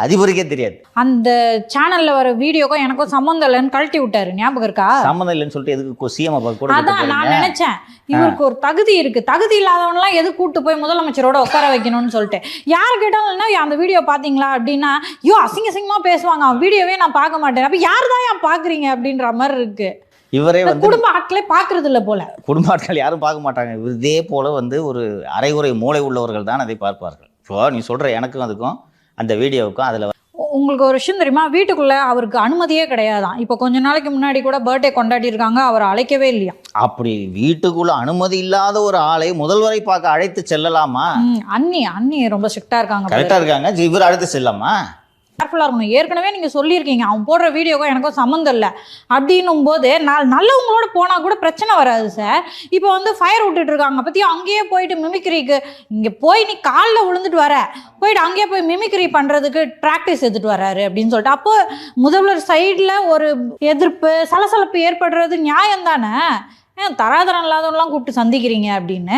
அதிபருக்கே தெரியாது. அந்த சேனல்ல வர வீடியோக்கும் எனக்கும் சம்மந்தம் இல்லைன்னு கழட்டி விட்டாரு, ஞாபகம் இருக்கா? சம்மந்தம் இல்லைன்னு சொல்லிட்டு எதுக்கு சிஎம் கூட? அதான் நான் நினைச்சேன், இவருக்கு ஒரு தகுதி இருக்கு, தகுதி இல்லாதவன்லாம் எது கூட்டு போய் முதலமைச்சரோட உட்கார வைக்கணும்னு சொல்லிட்டு. யார் கேட்டாலும் அந்த வீடியோ பாத்தீங்களா அப்படின்னா, ஐயோ அசிங்க அசிங்கமா பேசுவாங்க, அவன் வீடியோவே நான் பார்க்க மாட்டேன். அப்ப யார் தான் ஏன் பாக்குறீங்க அப்படின்ற மாதிரி இருக்கு. இவரே குடும்ப ஆட்களே பாக்குறது இல்ல போல. குடும்ப ஆட்கள் யாரும் பார்க்க மாட்டாங்க. இதே போல ஒரு அரைகுறை மூளை உள்ளவர்கள் தான் அதை பார்ப்பார்கள். இப்போ நீ சொல்ற எனக்கும் அதுக்கும் அந்த வீடியோவுக்கும் அதுல உங்களுக்கு ஒரு விஷயம் தெரியுமா? வீட்டுக்குள்ள அவருக்கு அனுமதியே கிடையாதான். இப்போ கொஞ்ச நாளைக்கு முன்னாடி கூட பர்த்டே கொண்டாடி இருக்காங்க, அவரை அழைக்கவே இல்லையா. அப்படி வீட்டுக்குள்ள அனுமதி இல்லாத ஒரு ஆளை முதல்வரை பார்க்க அழைத்து செல்லலாமா? அண்ணி ரொம்ப ஸ்ட்ரிக்டா இருக்காங்க. கரெக்டா இருக்காங்க, இவர் அழைத்து செல்லாமா? கேர்ஃபுல்லாக இருக்கணும். ஏற்கனவே நீங்கள் சொல்லியிருக்கீங்க அவன் போடுற வீடியோக்கும் எனக்கும் சம்மந்தம் இல்லை அப்படின்னும் போது நல்லவங்களோட போனால் கூட பிரச்சனை வராது சார். இப்போ ஃபயர் விட்டுட்டு இருக்காங்க பற்றி, அங்கேயே போயிட்டு மிமிக்ரிக்கு இங்கே போய் நீ காலில் விழுந்துட்டு வர, போயிட்டு அங்கேயே போய் மிமிக்ரி பண்ணுறதுக்கு ப்ராக்டிஸ் எடுத்துகிட்டு வராரு அப்படின்னு சொல்லிட்டு, அப்போ முதல்வர் சைடில் ஒரு எதிர்ப்பு சலசலப்பு ஏற்படுறது நியாயம் தானே? தராதரம் இல்லாதவங்களாம் கூப்பிட்டு சந்திக்கிறீங்க அப்படின்னு.